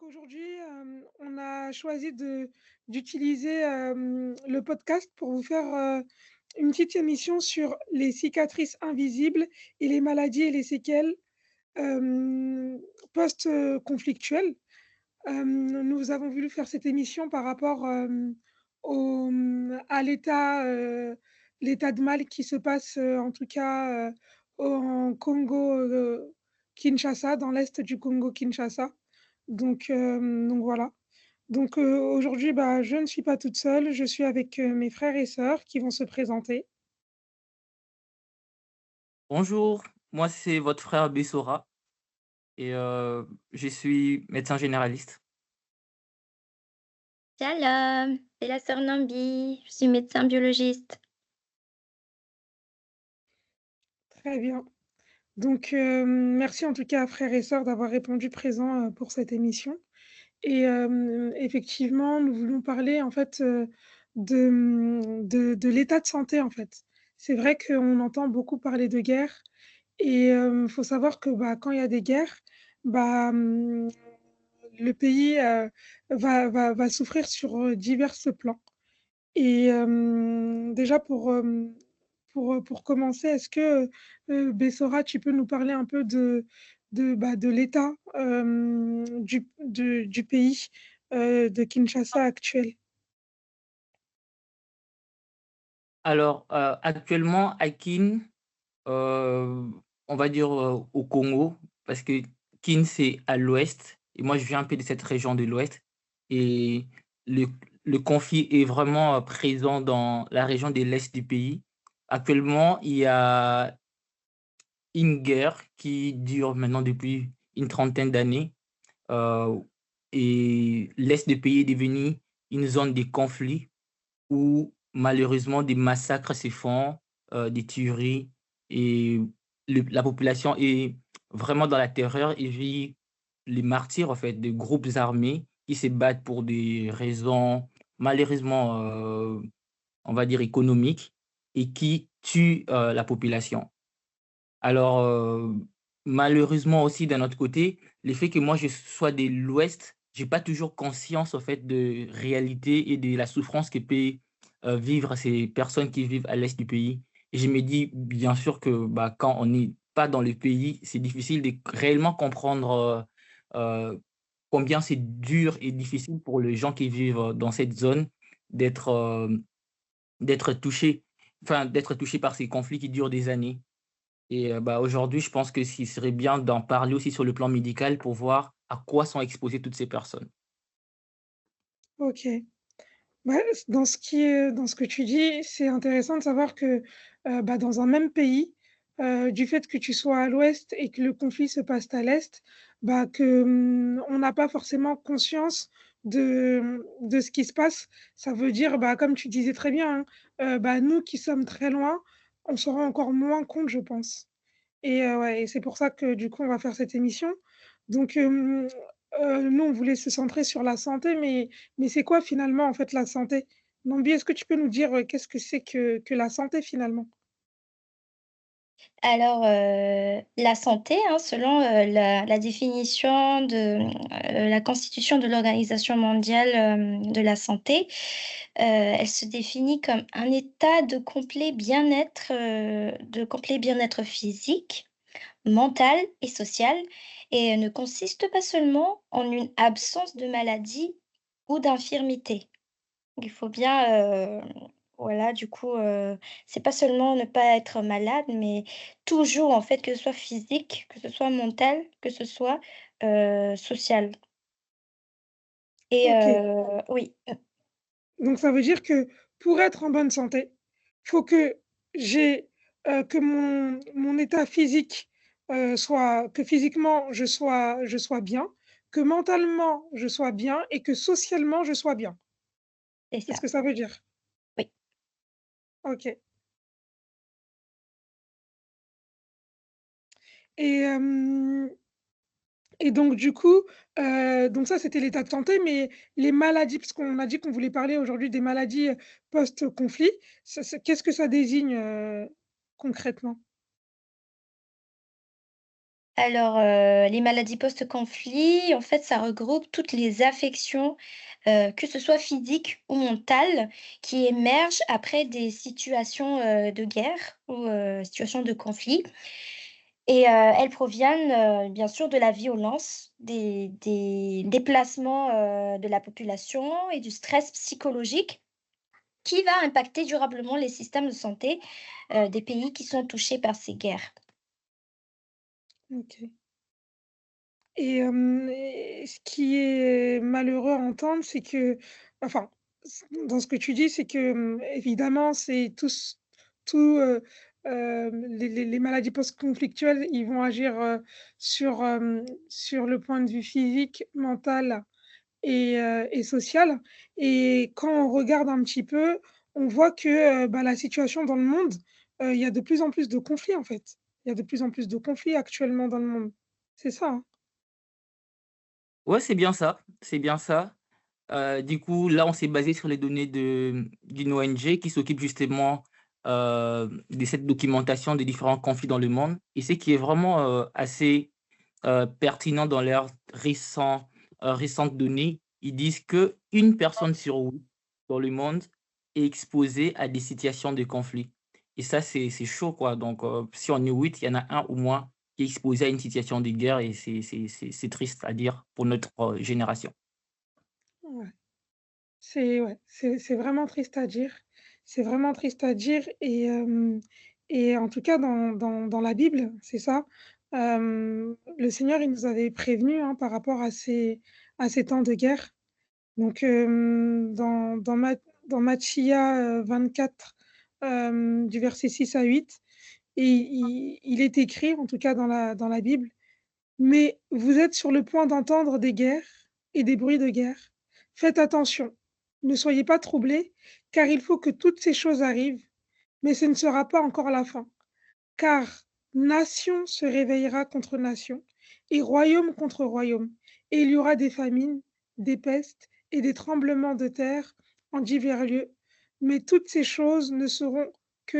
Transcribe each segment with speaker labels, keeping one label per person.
Speaker 1: Donc aujourd'hui, on a choisi d'utiliser le podcast pour vous faire une petite émission sur les cicatrices invisibles et les maladies et les séquelles euh, post-conflictuelles. Nous avons voulu faire cette émission par rapport à l'état de mal qui se passe, en tout cas, en Congo, Kinshasa, dans l'est du Congo, Kinshasa. Donc voilà. Donc aujourd'hui, bah, je ne suis pas toute seule, je suis avec mes frères et sœurs qui vont se présenter.
Speaker 2: Bonjour, moi c'est votre frère Bessora et je suis médecin généraliste.
Speaker 3: Shalom, c'est la sœur Nambi, je suis médecin biologiste.
Speaker 1: Très bien. Donc merci en tout cas, frères et sœurs, d'avoir répondu présent pour cette émission. Et effectivement, nous voulons parler en fait de l'état de santé en fait. C'est vrai qu'on entend beaucoup parler de guerre et il faut savoir que bah, quand il y a des guerres, bah, le pays va souffrir sur divers plans. Et déjà pour commencer, est-ce que Bessora, tu peux nous parler un peu de l'état du pays de Kinshasa actuel?
Speaker 2: Alors, actuellement à Kin, heu, on va dire, au Congo, parce que Kin c'est à l'ouest et moi je viens un peu de cette région de l'ouest et le le conflit est vraiment, présent dans la région de l'est du pays. Actuellement, il y a une guerre qui dure maintenant depuis une trentaine d'années. Heu et l'est du pays est devenu une zone de conflit où malheureusement des massacres se font, des tueries et le la population est vraiment dans la terreur et vit les martyrs en fait de groupes armés qui se battent pour des raisons malheureusement, on va dire économiques et qui tuent, la population. Alors, malheureusement aussi d'un autre côté, le fait que moi je sois de l'Ouest, j'ai pas toujours conscience en fait de réalité et de la souffrance que peut, vivre ces personnes qui vivent à l'Est du pays et je me dis bien sûr que, bah, quand on n'est pas dans le pays, c'est difficile de réellement comprendre, combien c'est dur et difficile pour les gens qui vivent, dans cette zone d'être, d'être touchés, enfin d'être touchés par ces conflits qui durent des années. Et bah, aujourd'hui, je pense que ce qui serait bien d'en parler aussi sur le plan médical pour voir à quoi sont exposées toutes ces personnes.
Speaker 1: Ok. Ouais, dans ce que tu dis, c'est intéressant de savoir que bah, dans un même pays, du fait que tu sois à l'ouest et que le conflit se passe à l'est, bah, que on n'a pas forcément conscience de ce qui se passe. Ça veut dire, bah, comme tu disais très bien, hein, bah, nous qui sommes très loin, on s'en rend encore moins compte, je pense. Et ouais, et c'est pour ça que du coup, on va faire cette émission. Donc, nous, on voulait se centrer sur la santé, mais c'est quoi finalement en fait la santé? Nambi, est-ce que tu peux nous dire qu'est-ce que c'est que la santé finalement?
Speaker 3: Alors, la santé, hein, selon, la définition de, la constitution de l'Organisation mondiale, de la santé, elle se définit comme un état de complet bien-être physique, mental et social et ne consiste pas seulement en une absence de maladie ou d'infirmité. Il faut bien, voilà, du coup, c'est pas seulement ne pas être malade, mais toujours, en fait, que ce soit physique, que ce soit mental, que ce soit, social et
Speaker 1: Ok,
Speaker 3: oui,
Speaker 1: donc ça veut dire que pour être en bonne santé, il faut que j'ai que mon état physique soit, que physiquement je sois bien, que mentalement je sois bien et que socialement je sois bien.
Speaker 3: c'est
Speaker 1: C'est ce
Speaker 3: ça,
Speaker 1: que ça veut dire.
Speaker 3: oui.
Speaker 1: Ok. Et, et donc, du coup, donc ça, c'était l'état de santé, mais les maladies, parce qu'on a dit qu'on voulait parler aujourd'hui des maladies post-conflit, qu'est-ce que ça désigne concrètement?
Speaker 3: Alors, les maladies post-conflit, en fait, ça regroupe toutes les affections, que ce soit physiques ou mentales, qui émergent après des situations, de guerre ou, situations de conflit et elles proviennent, bien sûr de la violence, des déplacements, de la population et du stress psychologique qui va impacter durablement les systèmes de santé, des pays qui sont touchés par ces guerres.
Speaker 1: OK. Et ce qui est malheureux à entendre, c'est que enfin, dans ce que tu dis, c'est que, évidemment, c'est les maladies post-conflictuelles, ils vont agir, sur le point de vue physique, mental et social. Et quand on regarde un petit peu, on voit que, bah, la situation dans le monde, il y a de plus en plus de conflits, en fait. Il y a de plus en plus de conflits actuellement dans le monde. C'est ça, hein?
Speaker 2: Ouais, c'est bien ça, c'est bien ça. Du coup, là, on s'est basé sur les données d'une ONG qui s'occupe justement, de cette documentation des différents conflits dans le monde, et ce qui est vraiment, assez, pertinent dans leurs récentes données. Ils disent qu'une personne sur 8 dans le monde est exposée à des situations de conflit, et ça, c'est chaud, quoi. Donc, si on est 8, il y en a un au moins qui est exposé à une situation de guerre, et c'est triste à dire pour notre, génération.
Speaker 1: Ouais. C'est vraiment triste à dire. C'est vraiment triste à dire et en tout cas dans la Bible, c'est ça, le Seigneur, il nous avait prévenus, hein, par rapport à ces temps de guerre. Donc, dans Matthieu, 24, du verset 6 à 8, et il est écrit, en tout cas dans la Bible: «Mais vous êtes sur le point d'entendre des guerres et des bruits de guerre. Faites attention, ne soyez pas troublés, car il faut que toutes ces choses arrivent, mais ce ne sera pas encore la fin. Car nation se réveillera contre nation, et royaume contre royaume, et il y aura des famines, des pestes et des tremblements de terre en divers lieux. Mais toutes ces choses ne seront que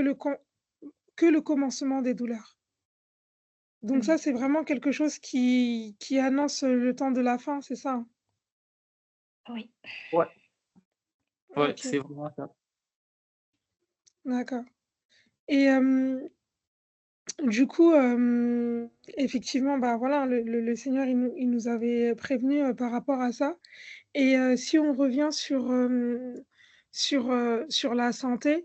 Speaker 1: que le commencement des douleurs.» Donc
Speaker 3: Mmh.
Speaker 1: ça, c'est vraiment quelque chose qui annonce le temps de la fin, c'est ça, hein?
Speaker 3: Oui.
Speaker 2: Ouais. Ouais,
Speaker 1: OK,
Speaker 2: c'est vraiment ça.
Speaker 1: d'accord. Et du coup, effectivement, bah, voilà, le Seigneur, il nous avait prévenus, par rapport à ça. Et si on revient sur la santé,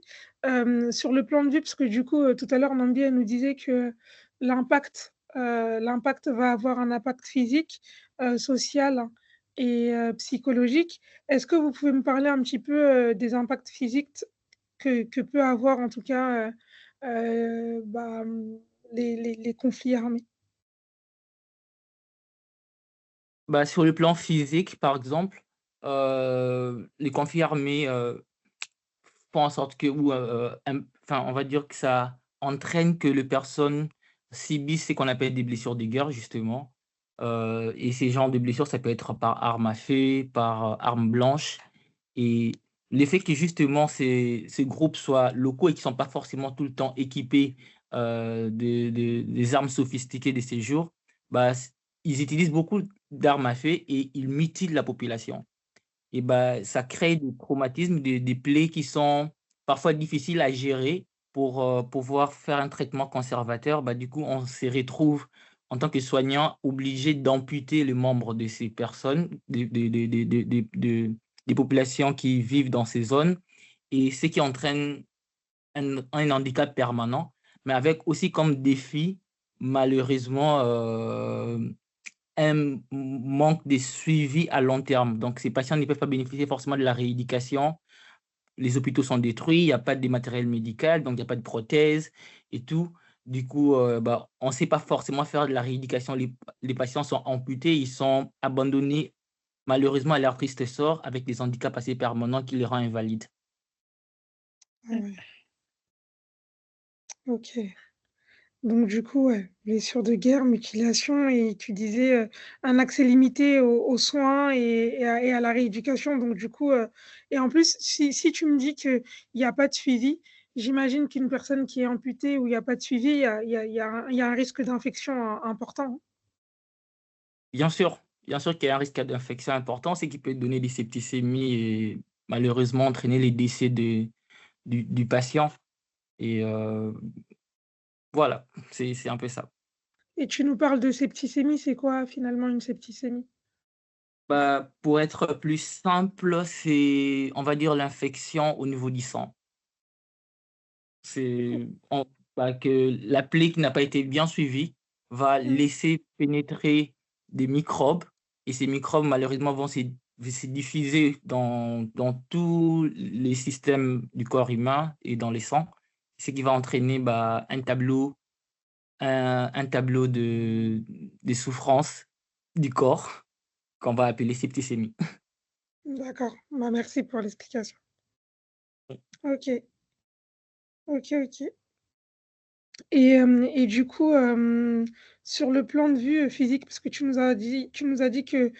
Speaker 1: sur le plan de vue, parce que du coup, tout à l'heure, Mandy, elle nous disait que l'impact va avoir un impact physique, social et psychologique. Est-ce que vous pouvez me parler un petit peu, des impacts physiques que peut avoir en tout cas, bah, les conflits armés?
Speaker 2: Bah, sur le plan physique, par exemple, les conflits armés, font en sorte que enfin, on va dire que ça entraîne que les personnes subissent ce qu'on appelle des blessures de guerre, justement. Et ces genres de blessures, ça peut être par arme à feu, par, arme blanche, et le fait que justement ces groupes soient locaux et qui ne sont pas forcément tout le temps équipés, des armes sophistiquées de ces jours, bah, ils utilisent beaucoup d'armes à feu et ils mutilent la population. Et bah, ça crée des traumatismes, des plaies qui sont parfois difficiles à gérer pour, pouvoir faire un traitement conservateur. Bah, du coup, on se retrouve en tant que soignant obligé d'amputer le membre de ces personnes, des populations qui vivent dans ces zones, et ce qui entraîne un handicap permanent, mais avec aussi comme défi, malheureusement, un manque de suivi à long terme. Donc ces patients ne peuvent pas bénéficier forcément de la rééducation. Les hôpitaux sont détruits, il y a pas de matériel médical, donc il y a pas de prothèses et tout. Du coup, bah, on ne sait pas forcément faire de la rééducation. Les patients sont amputés, ils sont abandonnés malheureusement à leur triste sort avec des handicaps assez permanents qui les rend invalides.
Speaker 1: Ah
Speaker 3: Mmh.
Speaker 1: ouais, OK. Donc du coup, ouais, blessures de guerre, mutilation et tu disais, un accès limité aux soins et à la rééducation. Donc du coup, et en plus, si tu me dis qu'il y a pas de suivi, j'imagine qu'une personne qui est amputée où il y a pas de suivi, il y a un risque d'infection important.
Speaker 2: Bien sûr qu'il y a un risque d'infection important, c'est qui peut donner des septicémies et malheureusement entraîner les décès du patient et voilà, c'est un peu ça.
Speaker 1: Et tu nous parles de septicémie, c'est quoi finalement une septicémie?
Speaker 2: Bah, pour être plus simple, c'est, on va dire, l'infection au niveau du sang. C'est on bah, que la plaie qui n'a pas été bien suivie va
Speaker 1: Mmh,
Speaker 2: laisser pénétrer des microbes et ces microbes malheureusement vont se diffuser dans tous les systèmes du corps humain et dans les sangs. Ce qui va entraîner, bah, un tableau de souffrance du corps qu'on va appeler septicémie.
Speaker 1: d'accord. Bah, merci pour l'explication. OK, OK. Et du coup, sur le plan de vue, physique, parce que tu nous as dit que,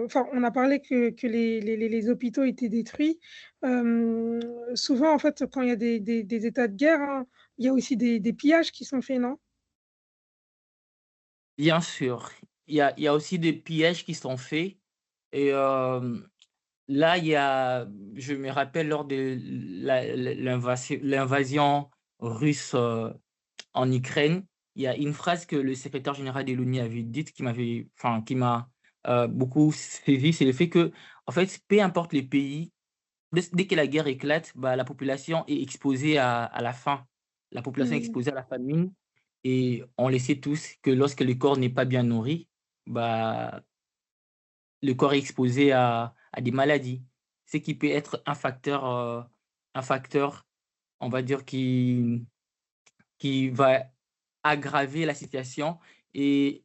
Speaker 1: enfin, on a parlé que les hôpitaux étaient détruits. Hem, Souvent, en fait, quand il y a des états de guerre, hein, il y a aussi des pillages qui sont faits, non?
Speaker 2: Bien sûr, il y a aussi des pièges qui sont faits et là, je me rappelle lors de l'invasion russe, en Ukraine, il y a une phrase que le secrétaire général de l'ONU avait dite qui m'a, beaucoup saisi, c'est le fait que, en fait, peu importe les pays, dès que la guerre éclate, bah, la population est exposée à la faim. La population est
Speaker 1: Mmh.
Speaker 2: exposée à la famine et on le sait tous que lorsque le corps n'est pas bien nourri, bah, le corps est exposé à des maladies. Ce qui peut être un facteur, on va dire, qui va aggraver la situation et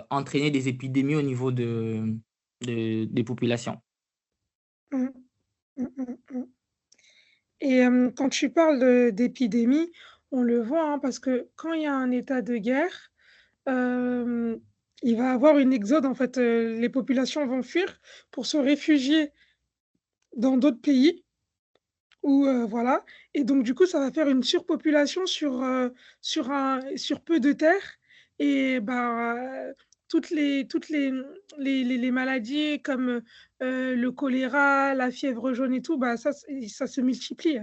Speaker 2: entraîner des épidémies au niveau des populations.
Speaker 1: Mmh. Mmh, mmh, mmh. Et quand tu parles d'épidémie, on le voit, hein, parce que quand il y a un état de guerre, hem, il va avoir une exode, en fait, les populations vont fuir pour se réfugier dans d'autres pays où, voilà, et donc du coup, ça va faire une surpopulation sur peu de terre et bah, toutes les maladies comme, le choléra, la fièvre jaune et tout, bah, ça se multiplie.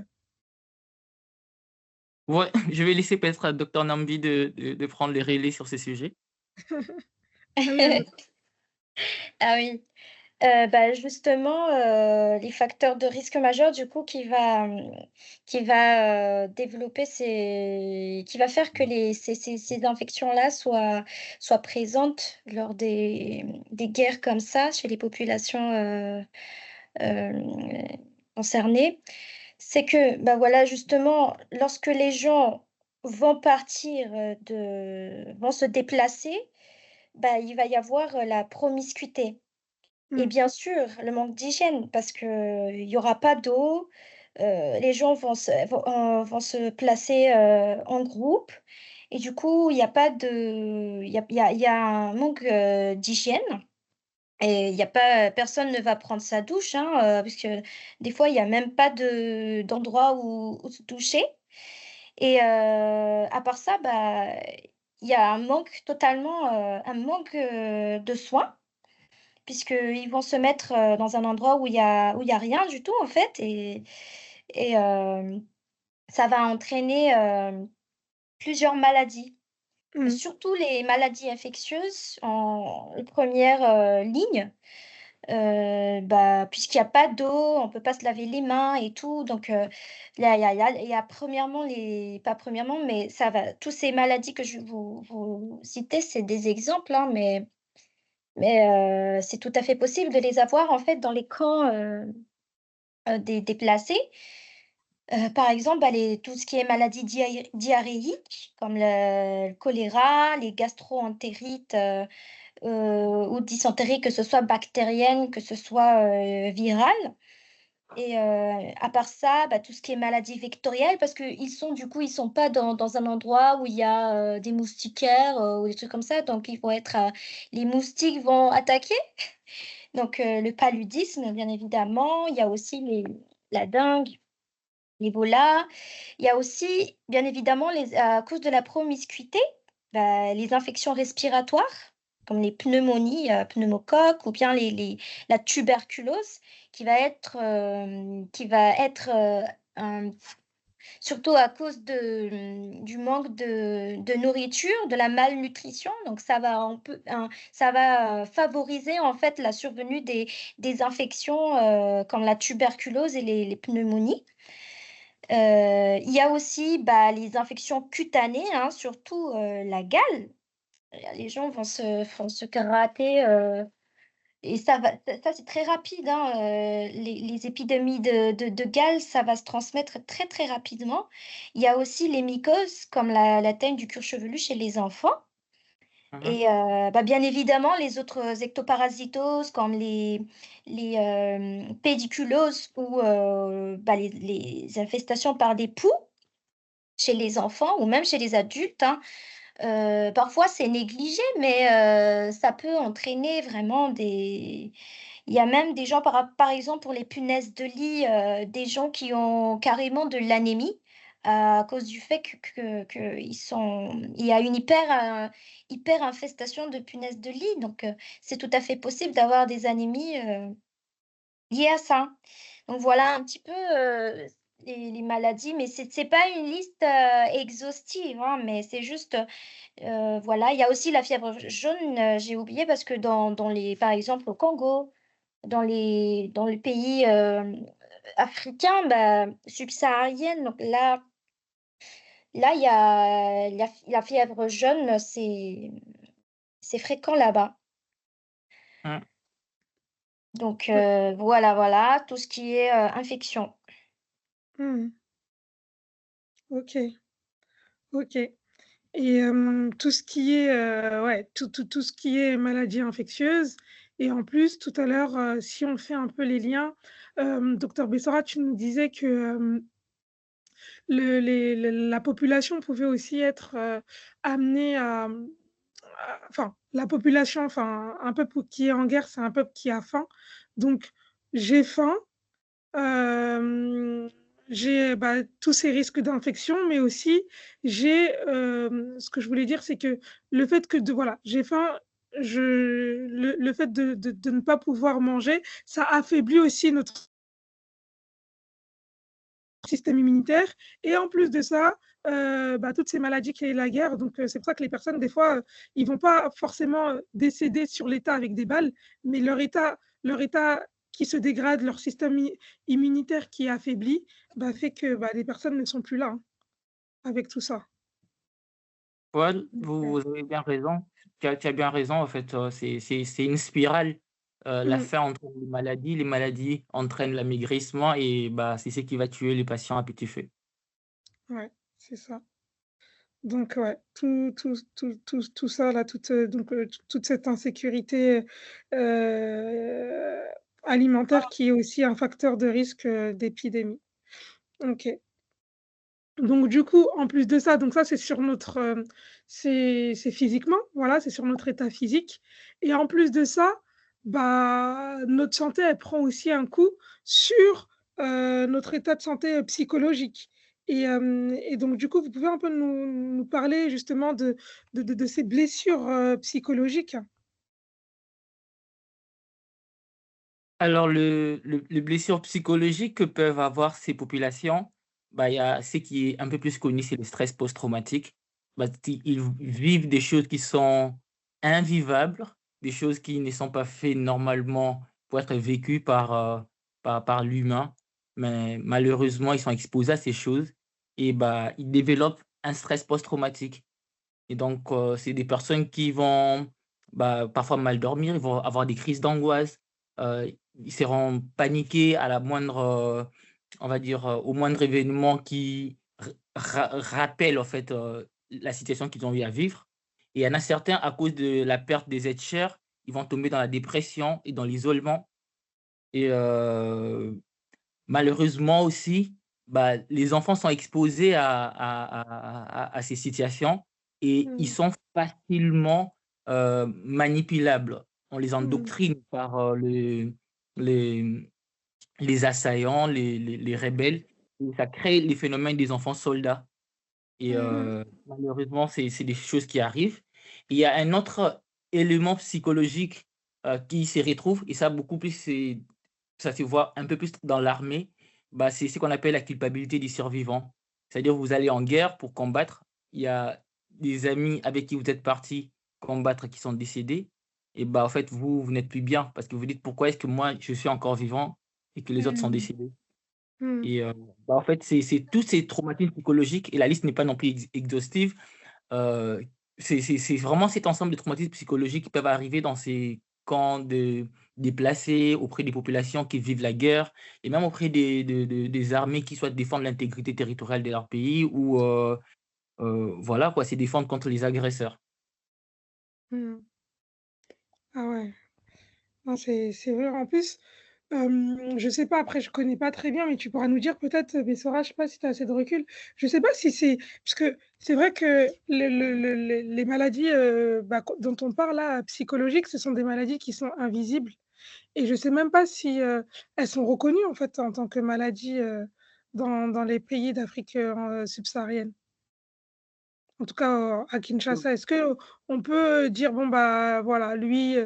Speaker 2: Ouais, je vais laisser peut-être à docteur Nambi de prendre les relais sur ces sujets.
Speaker 1: Ah oui,
Speaker 3: Ah oui. Bah, justement, les facteurs de risque majeurs du coup développer qui va faire que ces infections-là soient présentes lors des guerres comme ça chez les populations, hem, concernées. C'est que, bah, voilà, justement, lorsque les gens vont se déplacer, bah, il va y avoir, la promiscuité. Et
Speaker 1: mmh,
Speaker 3: bien sûr, le manque d'hygiène parce qu'il y aura pas d'eau, les gens vont se placer, en groupe et du coup, il y a pas de il y a un manque, d'hygiène et il y a pas personne ne va prendre sa douche, hein, puisque des fois, il y a même pas d'endroit où se doucher et à part ça, bah, il y a un manque, de soins. Puisqu'ils vont se mettre, dans un endroit où il y a rien du tout en fait et ça va entraîner, plusieurs maladies.
Speaker 1: mmh.
Speaker 3: Surtout les maladies infectieuses en 1re, ligne, bah, puisqu'il y a pas d'eau, on peut pas se laver les mains et tout donc il y a premièrement les pas premièrement, mais ça va tous ces maladies que je vais vous citer, c'est des exemples, hein, mais c'est tout à fait possible de les avoir, en fait, dans les camps, des déplacés. Par exemple, bah, les tout ce qui est maladies diarrhéiques, comme le choléra, les gastro-entérites, ou dysenteries, que ce soit bactériennes, que ce soit, virales. Et à part ça, bah, tout ce qui est maladies vectorielles parce ils sont pas dans un endroit où il y a, des moustiquaires, ou des trucs comme ça, donc ils vont être, les moustiques vont attaquer. Donc le paludisme, bien évidemment, il y a aussi la dengue, l'Ebola. Il y a aussi, bien évidemment, à cause de la promiscuité, les infections respiratoires, comme les pneumonies, pneumocoques, ou bien la tuberculose, qui va être surtout à cause du manque de nourriture, de la malnutrition. Donc, ça va favoriser en fait la survenue des infections comme la tuberculose et les pneumonies. Il y a aussi les infections cutanées, hein, surtout la gale. Les gens vont se gratter. Et ça c'est très rapide, hein, les épidémies de gale, ça va se transmettre très très rapidement. Il y a aussi les mycoses, comme la teigne du cuir chevelu chez les enfants.
Speaker 2: Mhm.
Speaker 3: Et bien évidemment, les autres ectoparasitoses, comme les pédiculoses ou les infestations par des poux chez les enfants ou même chez les adultes, hein. Parfois, c'est négligé, mais ça peut entraîner vraiment des... Il y a même des gens, par exemple, pour les punaises de lit, des gens qui ont carrément de l'anémie à cause du fait il y a une hyper infestation de punaises de lit. Donc, c'est tout à fait possible d'avoir des anémies liées à ça. Donc, voilà un petit peu les maladies, mais c'est pas une liste exhaustive, hein, mais c'est juste voilà. Il y a aussi la fièvre jaune, j'ai oublié parce que par exemple au Congo, dans les pays africains, subsahariennes, donc là il y a la fièvre jaune, c'est fréquent là-bas.
Speaker 2: Mhm.
Speaker 3: Donc
Speaker 1: Ouais.
Speaker 3: voilà, tout ce qui est infection.
Speaker 1: Mmh. OK, OK. Et tout ce qui est, ouais, tout ce qui est maladie infectieuse et en plus tout à l'heure, si on fait un peu les liens, docteur Bessara, tu nous disais que, la population pouvait aussi être, amenée enfin, la population, enfin, un peuple qui est en guerre, c'est un peuple qui a faim. Donc j'ai faim, Hem, j'ai, tous ces risques d'infection, mais aussi j'ai, ce que je voulais dire, c'est que le fait que voilà, j'ai faim, le fait de ne pas pouvoir manger, ça affaiblit aussi notre système immunitaire et en plus de ça, toutes ces maladies qu'est la guerre, donc c'est pour ça que les personnes, des fois, ils vont pas forcément, décéder sur l'état avec des balles, mais leur état qui se dégrade, leur système immunitaire qui est affaibli, fait que, les personnes ne sont plus là, hein, avec tout ça.
Speaker 2: Ouais,
Speaker 1: Donc
Speaker 2: vous avez bien raison. Tu as bien raison, en fait, c'est une spirale. La
Speaker 1: mmh,
Speaker 2: faim entraîne les maladies entraînent l'amaigrissement et c'est ce qui va tuer les patients à petit feu.
Speaker 1: ouais, c'est ça. Donc ouais, tout ça là, toute cette insécurité, heu, alimentaire qui est aussi un facteur de risque, d'épidémie. OK. Donc du coup, en plus de ça, donc ça c'est sur notre, c'est physiquement, voilà, c'est sur notre état physique et en plus de ça, notre santé, elle prend aussi un coup sur, notre état de santé, psychologique et donc du coup, vous pouvez un peu nous parler justement de ces blessures, psychologiques?
Speaker 2: Alors les blessures psychologiques que peuvent avoir ces populations, il y a ce qui est un peu plus connu, c'est le stress post-traumatique. Ils vivent des choses qui sont invivables, des choses qui ne sont pas faites normalement pour être vécues par l'humain, mais malheureusement, ils sont exposés à ces choses et ils développent un stress post-traumatique et donc c'est des personnes qui vont, parfois mal dormir, ils vont avoir des crises d'angoisse, ils seront paniqués à la moindre, on va dire, au moindre événement qui rappelle en fait, la situation qu'ils ont eu à vivre et il y en a certains, à cause de la perte des êtres chers, ils vont tomber dans la dépression et dans l'isolement et malheureusement aussi, les enfants sont exposés à ces situations et ils
Speaker 1: Mmh.
Speaker 2: sont facilement, manipulables. On les
Speaker 1: Mmh.
Speaker 2: endoctrine par, les assaillants, les rebelles et ça crée les phénomènes des enfants soldats et
Speaker 1: Mmh.
Speaker 2: malheureusement, c'est des choses qui arrivent. Il y a un autre élément psychologique, qui s'y retrouve et ça beaucoup plus ça se voit un peu plus dans l'armée, bah, c'est ce qu'on appelle la culpabilité du survivant. C'est-à-dire vous allez en guerre pour combattre, il y a des amis avec qui vous êtes partis combattre qui sont décédés et bah, en fait vous n'êtes plus bien parce que vous dites: «Pourquoi est-ce que moi je suis encore vivant et que les autres sont
Speaker 3: Mmh.
Speaker 2: décédés?»
Speaker 1: Mmh.
Speaker 2: et bah, en fait c'est tous ces traumatismes psychologiques et la liste n'est pas non plus exhaustive, heu, c'est vraiment cet ensemble de traumatismes psychologiques qui peuvent arriver dans ces camps de déplacés, auprès des populations qui vivent la guerre et même auprès des armées qui souhaitent défendre l'intégrité territoriale de leur pays ou voilà quoi, c'est défendre contre les agresseurs.
Speaker 1: Mmh. Ah ouais. Non, c'est vrai. En plus, je sais pas, après je connais pas très bien, mais tu pourras nous dire peut-être, Bessora, je sais pas si tu as assez de recul. Je sais pas si c'est parce que c'est vrai que les maladies, bah, dont on parle là, psychologiques, ce sont des maladies qui sont invisibles et je sais même pas si, elles sont reconnues en fait en tant que maladies, dans les pays d'Afrique, subsaharienne. En tout cas, à Kinshasa. Est-ce qu'on peut dire: «Bon, bah, voilà, lui»,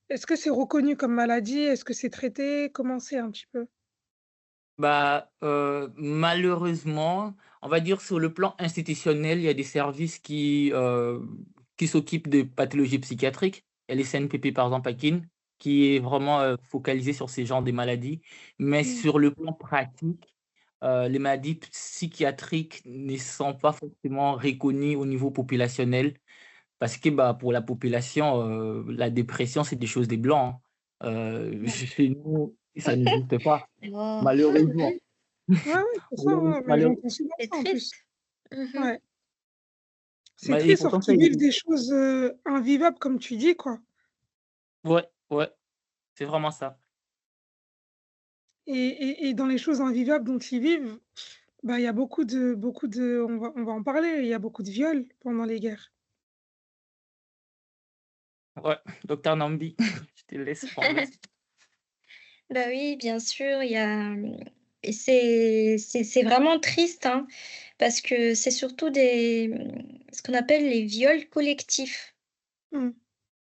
Speaker 1: est-ce que c'est reconnu comme maladie? Est-ce que c'est traité? Comment c'est un petit peu?
Speaker 2: Bah, malheureusement, on va dire sur le plan institutionnel, il y a des services qui s'occupent de pathologies psychiatriques. Il y a les CNPP par exemple à Kin, qui est vraiment, focalisé sur ces genres de maladies. Mais
Speaker 1: Mmh.
Speaker 2: sur le plan pratique, les maladies psychiatriques ne sont pas forcément reconnues au niveau populationnel parce que, bah, pour la population, la dépression, c'est des choses des blancs, hein.
Speaker 1: Ouais.
Speaker 2: Chez nous, ça n'existe pas,
Speaker 3: Oh,
Speaker 1: Ouais, bah,
Speaker 2: malheureusement.
Speaker 1: oui. Ouais, ouais, c'est ça, ouais, mais
Speaker 2: Malheureux
Speaker 1: j'entends souvent
Speaker 3: c'est
Speaker 1: ça en plus.
Speaker 3: triste. Mmh.
Speaker 1: Ouais. C'est
Speaker 2: mais et
Speaker 1: triste, sauf
Speaker 2: pourtant ça
Speaker 1: qu'ils vivent
Speaker 2: existe.
Speaker 1: des choses, invivables comme tu dis, quoi.
Speaker 2: Ouais, ouais, c'est vraiment ça.
Speaker 1: Et dans les choses invivables dont ils vivent, bah, il y a beaucoup de on va en parler, il y a beaucoup de viols pendant les guerres.
Speaker 2: Ouais, docteur Nambi, je te laisse prendre la suite.
Speaker 3: Bah oui, bien sûr, il y a, et c'est vraiment triste, hein, parce que c'est surtout ce qu'on appelle les viols collectifs
Speaker 1: Mmh.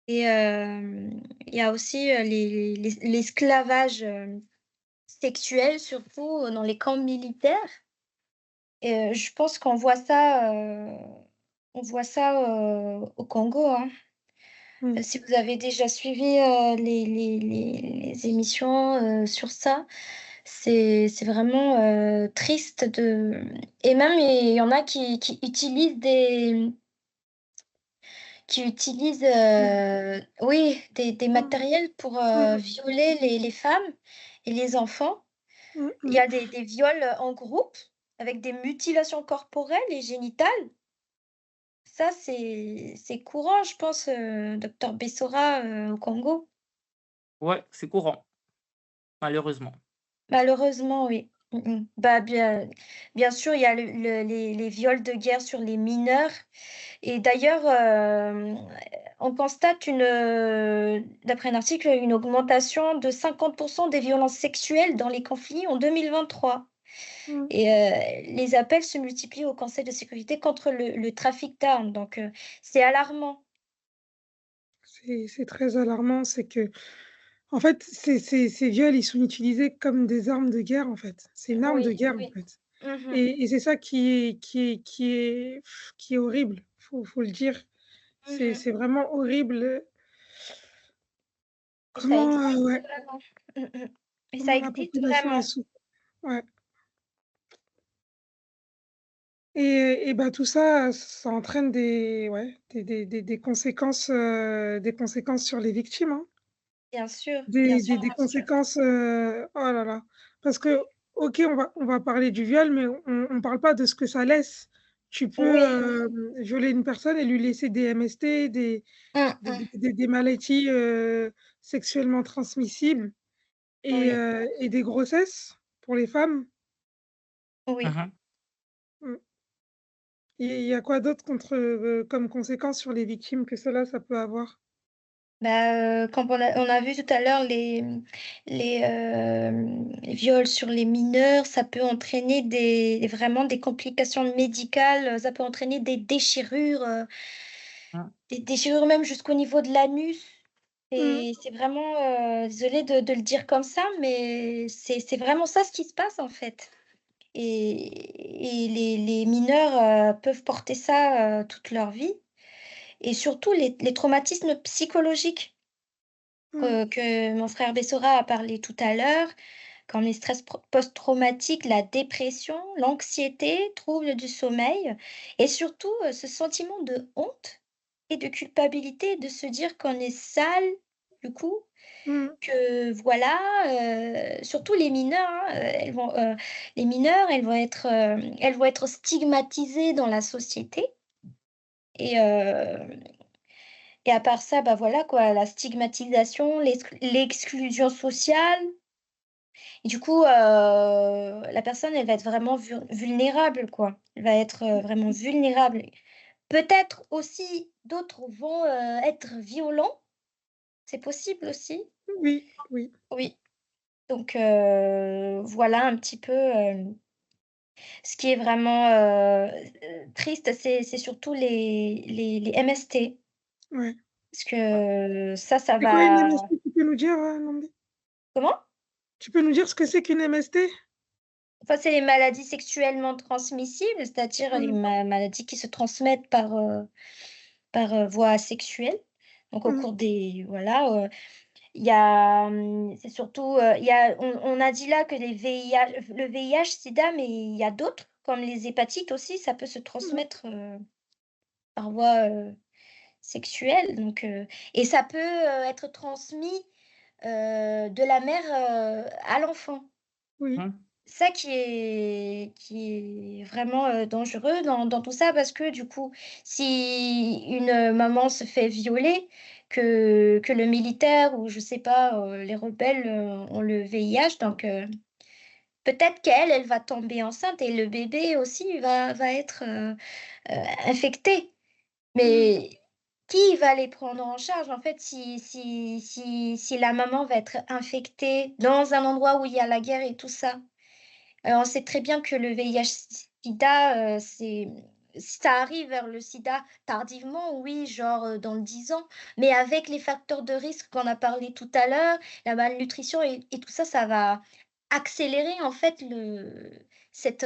Speaker 3: et il y a aussi, l'esclavage, sexuel, surtout, dans les camps militaires et je pense on voit ça, au Congo, hein.
Speaker 1: Mmh.
Speaker 3: Si vous avez déjà suivi, les émissions, sur ça, c'est vraiment, triste de et même il y en a qui utilisent,
Speaker 1: Mmh.
Speaker 3: oui, des
Speaker 1: Mmh.
Speaker 3: matériels pour,
Speaker 1: Mmh.
Speaker 3: violer les femmes et les enfants.
Speaker 1: Mmh
Speaker 3: Il y
Speaker 1: mh.
Speaker 3: a des viols, en groupe avec des mutilations corporelles et génitales. Ça, c'est courant, je pense, docteur Bessora, au Congo.
Speaker 2: Ouais, c'est courant, malheureusement.
Speaker 3: Malheureusement, oui. Bah, bien sûr, il y a les viols de guerre sur les mineurs et d'ailleurs, on constate d'après un article, une augmentation de 50 des violences sexuelles dans les conflits en 2023
Speaker 1: Mmh.
Speaker 3: et les appels se multiplient au Conseil de sécurité contre le trafic d'armes donc c'est alarmant.
Speaker 1: C'est très alarmant, c'est que en fait, ces viols, ils sont utilisés comme des armes de guerre, en fait. C'est une arme de
Speaker 3: Oui,
Speaker 1: guerre, en
Speaker 3: oui.
Speaker 1: fait
Speaker 3: Mmh.
Speaker 1: et c'est ça qui est horrible, faut le dire.
Speaker 3: Mmh.
Speaker 1: C'est vraiment horrible,
Speaker 3: Et ça
Speaker 1: comment,
Speaker 3: existe
Speaker 1: ouais,
Speaker 3: vraiment. Mmh. Et ça
Speaker 1: comment la
Speaker 3: existe
Speaker 1: population elle
Speaker 3: vraiment.
Speaker 1: souffre. Ouais et bah, tout ça, ça entraîne des ouais, des conséquences sur les victimes, hein.
Speaker 3: Bien
Speaker 1: Des
Speaker 3: sûr,
Speaker 1: des des
Speaker 3: bien sûr.
Speaker 1: conséquences, oh là là, parce que, OK, on va parler du viol, mais on parle pas de ce que ça laisse. Tu peux,
Speaker 3: Oui.
Speaker 1: violer une personne et lui laisser des MST,
Speaker 3: Mmh.
Speaker 1: des maladies, sexuellement transmissibles
Speaker 3: Oui,
Speaker 1: et des grossesses pour les femmes.
Speaker 3: oui.
Speaker 2: Mmh.
Speaker 1: Mmh. Il y a quoi d'autre comme conséquence sur les victimes que cela, ça peut avoir?
Speaker 3: Bah, comme on a vu tout à l'heure, les viols sur les mineurs, ça peut entraîner vraiment des complications médicales, ça peut entraîner
Speaker 2: Hein,
Speaker 3: des déchirures même jusqu'au niveau de l'anus.
Speaker 1: Mmh.
Speaker 3: Et c'est vraiment, désolée de le dire comme ça, mais c'est vraiment ça ce qui se passe en fait. Et les mineurs, peuvent porter ça, toute leur vie et surtout les traumatismes psychologiques,
Speaker 1: Mmh.
Speaker 3: que mon frère Bessora a parlé tout à l'heure, comme les stress post-traumatiques, la dépression, l'anxiété, troubles du sommeil et surtout, ce sentiment de honte et de culpabilité de se dire qu'on est sale, du coup,
Speaker 1: Mmh.
Speaker 3: que voilà, surtout les mineurs, hein, les mineurs, elles vont être stigmatisées dans la société et et à part ça, bah, voilà quoi, la stigmatisation, l'exclusion sociale et du coup, la personne, elle va être vraiment vulnérable quoi. Elle va être, vraiment vulnérable. Peut-être aussi d'autres vont, être violents, c'est possible aussi.
Speaker 1: Oui, oui,
Speaker 3: Oui, donc voilà un petit peu, ce qui est vraiment, triste, c'est surtout les MST.
Speaker 1: ouais.
Speaker 3: Parce que ça
Speaker 1: C'est quoi une
Speaker 3: va
Speaker 1: MST? Tu peux nous dire, Namdi?
Speaker 3: comment?
Speaker 1: Tu peux nous dire ce que c'est qu'une MST?
Speaker 3: Enfin, c'est les maladies sexuellement transmissibles, c'est-à-dire les
Speaker 1: Mmh.
Speaker 3: maladies qui se transmettent par, voie sexuelle. Donc au
Speaker 1: Mmh.
Speaker 3: cours des voilà, il y a, c'est surtout, il y a on a dit là que le VIH, SIDA, mais il y a d'autres, comme les hépatites aussi, ça peut se
Speaker 1: Mmh.
Speaker 3: transmettre, par voie, sexuelle donc et ça peut, être transmis, de la mère, à l'enfant.
Speaker 1: Oui.
Speaker 2: hein,
Speaker 3: Ça qui est vraiment, dangereux dans tout ça parce que du coup, si une, maman se fait violer, que le militaire ou je sais pas, les rebelles, ont le VIH donc peut-être qu'elle, elle va tomber enceinte et le bébé aussi va être, infecté.
Speaker 1: Mmh.
Speaker 3: Mais qui va les prendre en charge en fait si la maman va être infectée dans un endroit où il y a la guerre et tout ça? On sait très bien que le VIH/SIDA, ça arrive vers le sida tardivement, oui, genre, dans 10 ans, mais avec les facteurs de risque qu'on a parlé tout à l'heure, la malnutrition et tout ça, ça va accélérer en fait cette,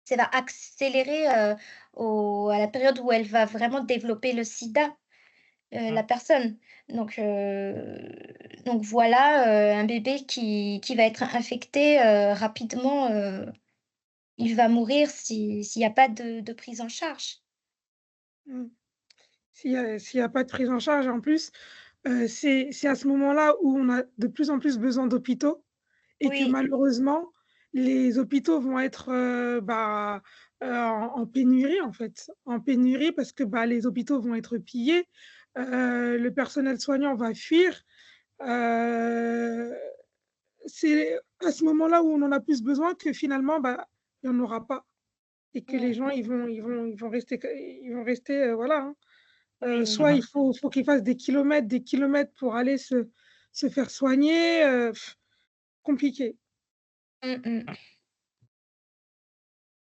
Speaker 3: ça va accélérer, au à la période où elle va vraiment développer le sida, la
Speaker 2: hein.
Speaker 3: personne. Donc voilà, un bébé qui va être infecté, rapidement, il va mourir s'il y a pas de prise en charge.
Speaker 1: Mmh. S'il y a pas de prise en charge en plus, c'est à ce moment-là où on a de plus en plus besoin d'hôpitaux et que
Speaker 3: Oui,
Speaker 1: malheureusement, les hôpitaux vont être, en pénurie en fait. En pénurie parce que, bah, les hôpitaux vont être pillés, le personnel soignant va fuir, heu, c'est à ce moment-là où on en a plus besoin que finalement, bah, il y en aura pas et que les
Speaker 3: mmh,
Speaker 1: gens ils vont rester, voilà, hein.
Speaker 3: oui.
Speaker 1: Soit il
Speaker 2: Mhm.
Speaker 1: faut qu'ils fassent des kilomètres pour aller se faire soigner, compliqué.
Speaker 3: Mmh mh.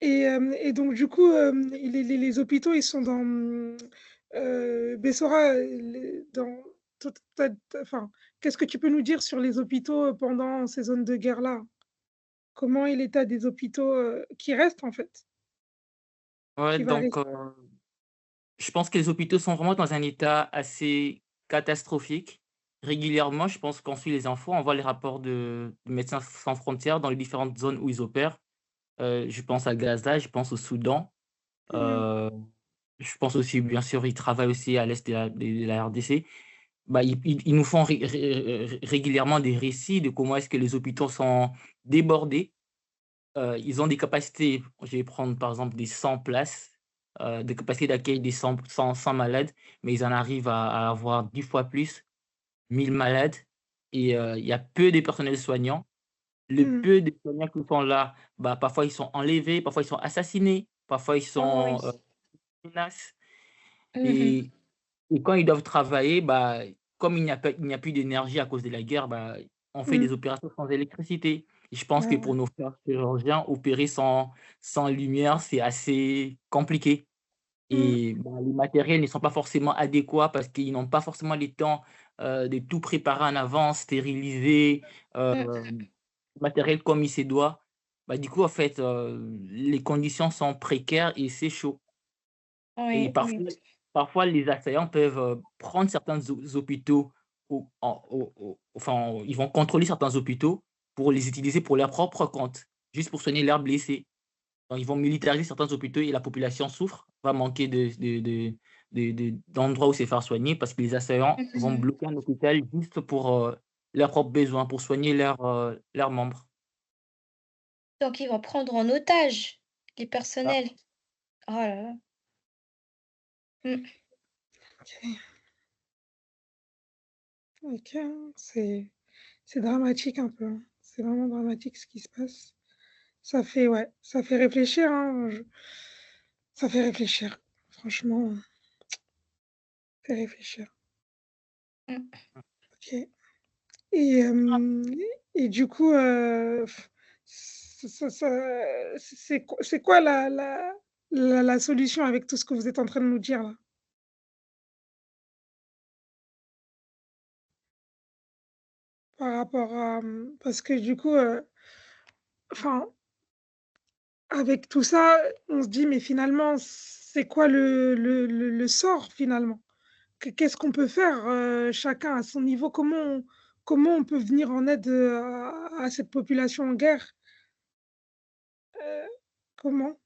Speaker 1: Et donc du coup, les hôpitaux, ils sont dans, Bessora, dans toi enfin, qu'est-ce que tu peux nous dire sur les hôpitaux, pendant ces zones de guerre-là? Comment est l'état des hôpitaux, qui restent en fait?
Speaker 2: Ouais,
Speaker 1: Qui va
Speaker 2: donc
Speaker 1: rester?
Speaker 2: je pense que les hôpitaux sont vraiment dans un état assez catastrophique. Régulièrement, je pense qu'on suit les infos, on voit les rapports de Médecins sans frontières dans les différentes zones où ils opèrent. Je pense à Gaza, je pense au Soudan,
Speaker 1: Mmh.
Speaker 2: heu, je pense aussi, bien sûr, ils travaillent aussi à l'est de la RDC. Bah, ils nous font régulièrement des récits de comment est-ce que les hôpitaux sont débordés. Ils ont des capacités, je vais prendre par exemple des 100 places, de capacité d'accueil des 100 malades, mais ils en arrivent à avoir 10 fois plus, 1000 malades et il y a peu de personnel soignant. Le
Speaker 1: Mmh.
Speaker 2: peu de soignants qui sont là, bah, parfois ils sont enlevés, parfois ils sont assassinés, parfois ils
Speaker 3: Oh
Speaker 2: sont,
Speaker 3: oui.
Speaker 2: menacent
Speaker 3: Mmh mh.
Speaker 2: et quand ils doivent travailler, bah, comme il n'y a plus d'énergie à cause de la guerre, bah, on fait
Speaker 1: Mmh.
Speaker 2: des opérations sans électricité. Et je pense
Speaker 1: Ouais,
Speaker 2: que
Speaker 1: ouais.
Speaker 2: pour nos frères chirurgiens, opérer sans lumière, c'est assez compliqué.
Speaker 1: Mmh.
Speaker 2: Et bah, les matériels ne sont pas forcément adéquats parce qu'ils n'ont pas forcément le temps de tout préparer en avance, stériliser,
Speaker 3: Mmh.
Speaker 2: le matériel comme il se doit. Bah, du coup, en fait, les conditions sont précaires et c'est chaud. Et
Speaker 3: Oui, oui.
Speaker 2: parfois les assaillants peuvent, prendre certains hôpitaux enfin, ils vont contrôler certains hôpitaux pour les utiliser pour leur propre compte, juste pour soigner leurs blessés. Donc ils vont militariser certains hôpitaux et la population souffre, va manquer d'endroits où se faire soigner parce que les assaillants vont
Speaker 3: Mmh.
Speaker 2: bloquer un hôpital juste pour, leurs propres besoins, pour soigner leurs membres.
Speaker 3: Donc ils vont prendre en otage les
Speaker 2: Ah,
Speaker 3: personnels. Oh là là. Mmh.
Speaker 1: OK. OK, c'est dramatique un peu, hein. C'est vraiment dramatique ce qui se passe. Ouais, ça fait réfléchir, hein, ça fait réfléchir. Franchement, ça fait réfléchir.
Speaker 3: Mmh.
Speaker 1: OK. Et hem et du coup, c'est quoi la solution avec tout ce que vous êtes en train de nous dire là? Par rapport à, parce que du coup, enfin, avec tout ça, on se dit: «Mais finalement, c'est quoi le sort finalement?» Qu'est-ce qu'on peut faire, chacun à son niveau? Comment on peut venir en aide, à cette population en guerre? Heu, comment?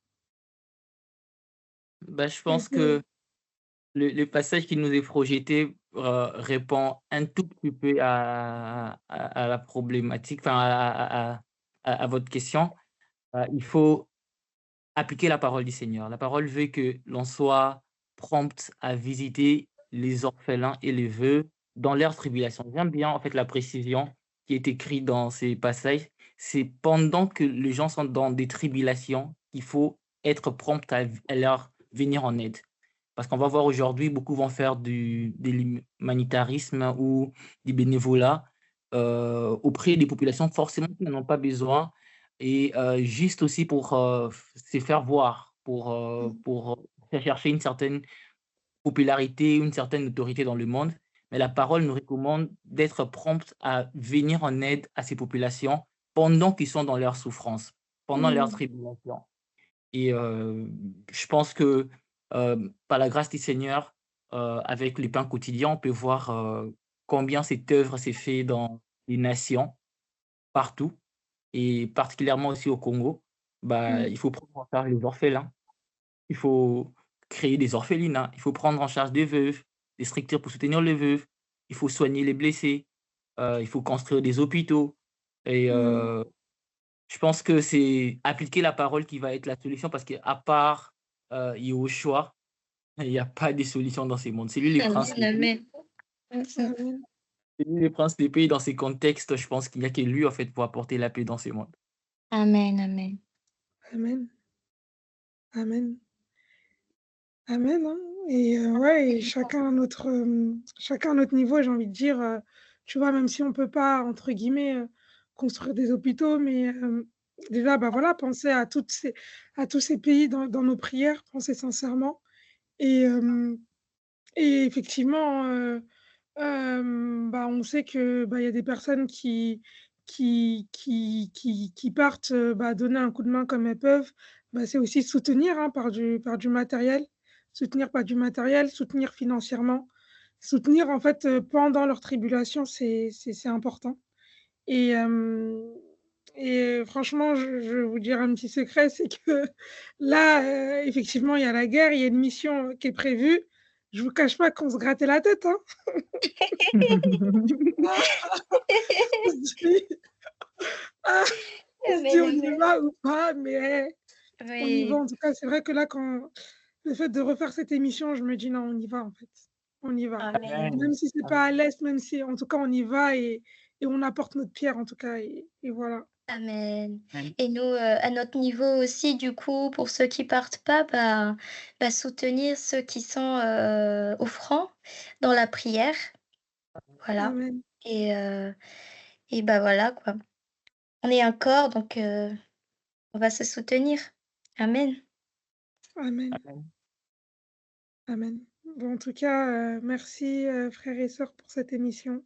Speaker 2: bah, je
Speaker 1: On
Speaker 2: pense
Speaker 1: peut
Speaker 2: que le passage qui nous est projeté, répond un tout petit peu à la problématique, enfin à votre question. Il faut appliquer la parole du Seigneur. La parole veut que l'on soit prompt à visiter les orphelins et les veuves dans leur tribulation. J'aime bien en fait la précision qui est écrite dans ces passages. C'est pendant que les gens sont dans des tribulations qu'il faut être prompt à leur venir en aide. Parce qu'on va voir aujourd'hui, beaucoup vont faire de l'humanitarisme ou du bénévolat auprès des populations forcément qui n'en ont pas besoin et juste aussi pour, se faire voir,
Speaker 1: mmh,
Speaker 2: pour faire chercher une certaine popularité, une certaine autorité dans le monde. Mais la parole nous recommande d'être prompts à venir en aide à ces populations pendant qu'ils sont dans leur souffrance, pendant leur
Speaker 1: mmh,
Speaker 2: tribulation. Et je pense que, par la grâce du Seigneur, avec les pains quotidiens, on peut voir, combien cette œuvre s'est fait dans les nations, partout et particulièrement aussi au Congo. Bah,
Speaker 1: mmh,
Speaker 2: il faut prendre en charge les orphelins, il faut créer des orphelinats, il faut prendre en charge des veuves, des structures pour soutenir les veuves, il faut soigner les blessés, il faut construire des hôpitaux et
Speaker 1: mmh.
Speaker 2: je pense que c'est appliquer la parole qui va être la solution parce qu'à part, Yahushua, il y a pas de solution dans ces mondes.
Speaker 3: Amen, amen. Mmh mh.
Speaker 1: Amen,
Speaker 2: C'est lui le prince des pays dans ces contextes, je pense qu'il n'y a que lui en fait pour apporter la paix dans ces mondes.
Speaker 3: Amen, amen.
Speaker 1: amen, amen, amen, hein. Et ouais, et chacun à notre niveau, j'ai envie de dire, tu vois? Même si on peut pas, entre guillemets, «construire des hôpitaux», mais déjà, bah, voilà, penser à tous ces pays dans nos prières, penser sincèrement. Et et effectivement, bah, on sait que, bah, il y a des personnes qui partent, bah, donner un coup de main comme elles peuvent. Bah, c'est aussi soutenir, hein, par du matériel, soutenir par du matériel, soutenir financièrement, soutenir en fait, pendant leur tribulation, c'est important. Et franchement, je vais vous dire un petit secret, c'est que là, effectivement, il y a la guerre, il y a une mission, qui est prévue. Je vous cache pas qu'on se grattait la tête, hein. On se dit: «Ah», on se dit:
Speaker 3: Amen,
Speaker 1: «On y
Speaker 3: amen.
Speaker 1: va ou pas?» mais on y va
Speaker 3: Oui.
Speaker 1: en tout cas. C'est vrai que là, quand le fait de refaire cette émission, je me dis: «Non, on y va en fait. On y va».
Speaker 3: Amen.
Speaker 1: Même si c'est pas à l'est, même si en tout cas on y va, et on apporte notre pierre en tout cas, et voilà.
Speaker 3: Amen.
Speaker 2: Amen.
Speaker 3: Et nous, à notre niveau aussi, du coup, pour ceux qui partent pas, bah, soutenir ceux qui sont, au front dans la prière. Voilà.
Speaker 1: Amen.
Speaker 3: Et bah voilà quoi. On est un corps, donc on va se soutenir. Amen.
Speaker 1: Amen.
Speaker 2: Amen.
Speaker 1: Amen. Bon, en tout cas, merci, frères et sœurs pour cette émission.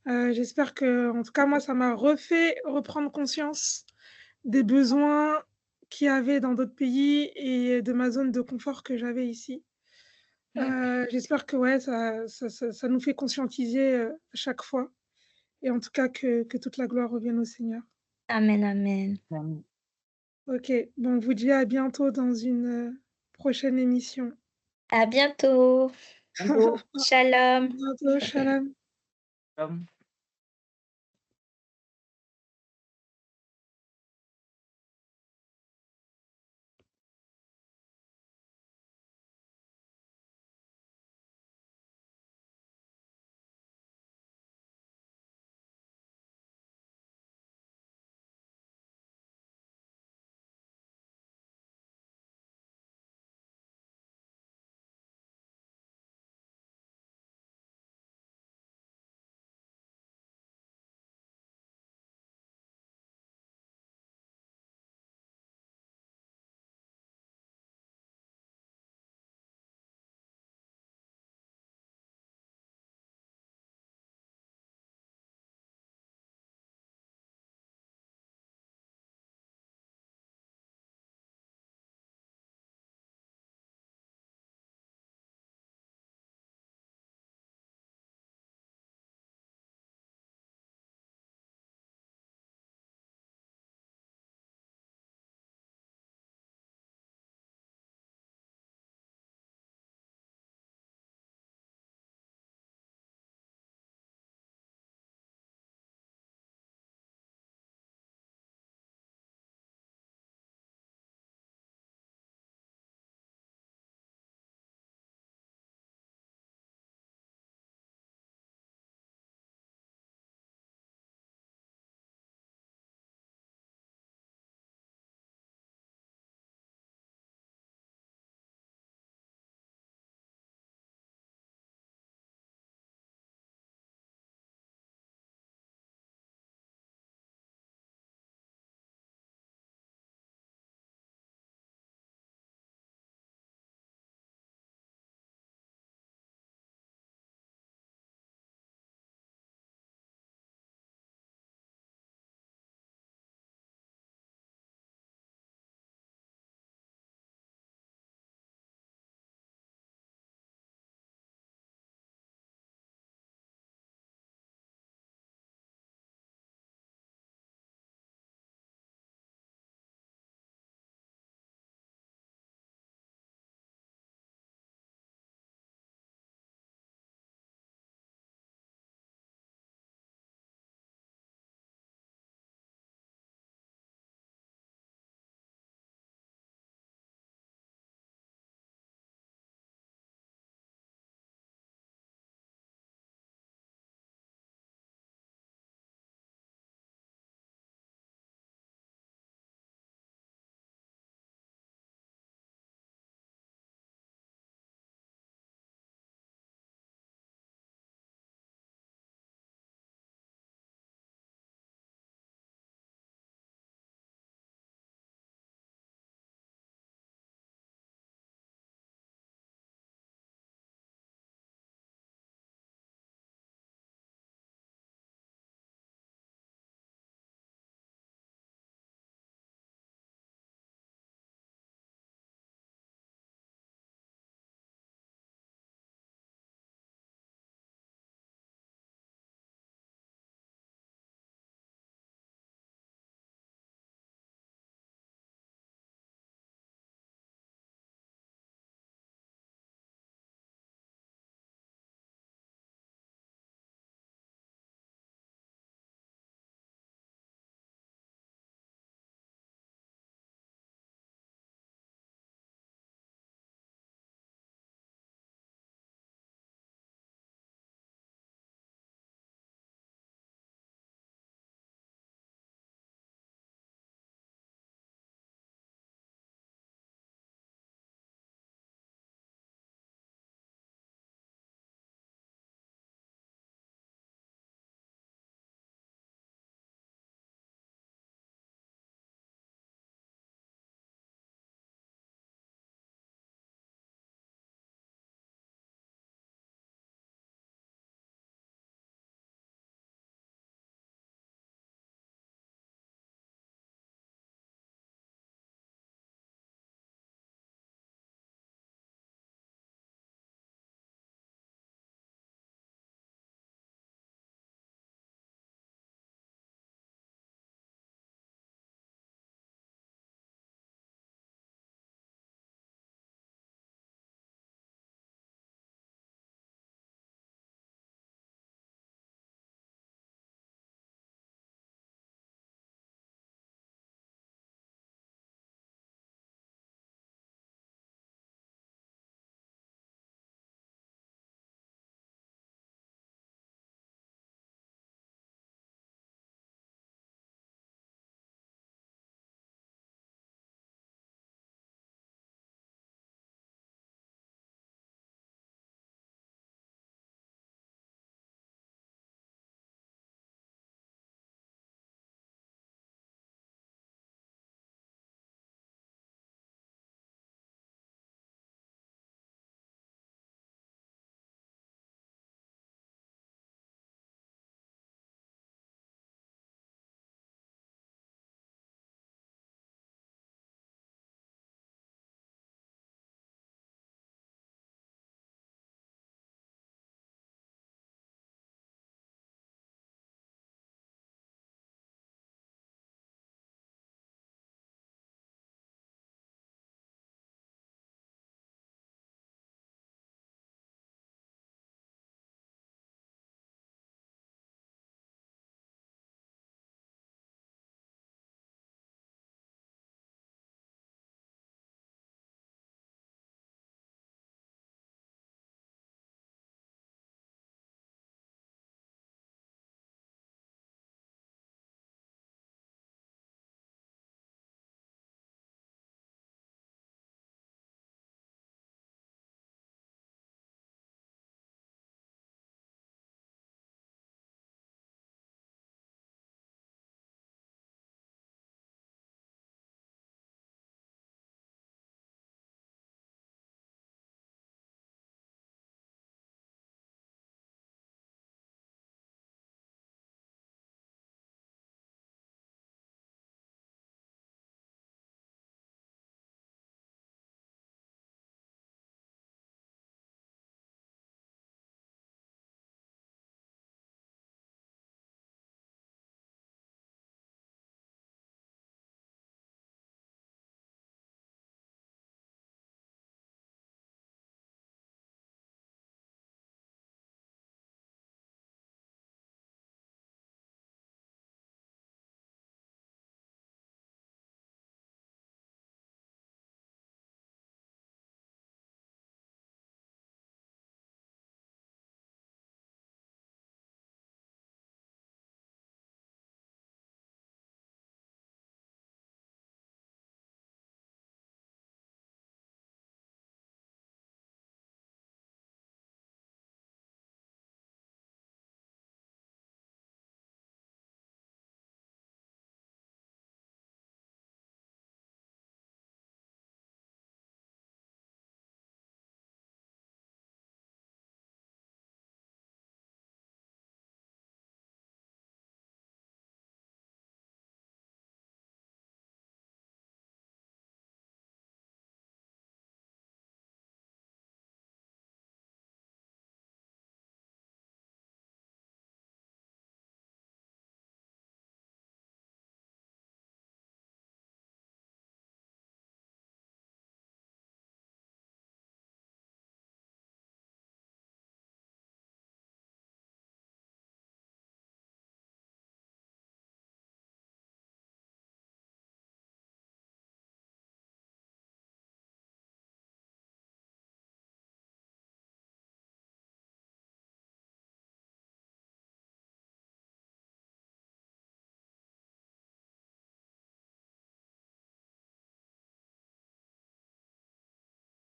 Speaker 1: J'espère que, en tout cas, moi, ça m'a refait reprendre conscience des besoins qu'il y avait dans d'autres pays et de ma zone de confort que j'avais ici. J'espère que ouais, ça nous fait conscientiser à chaque fois. Et en tout cas, que toute la gloire revienne au Seigneur.
Speaker 3: Amen, amen.
Speaker 2: Amen.
Speaker 1: Ok, bon, on vous dit à bientôt dans une prochaine émission.
Speaker 3: À bientôt.
Speaker 2: Bientôt.
Speaker 3: Shalom.
Speaker 1: Bientôt, shalom.
Speaker 2: Shalom.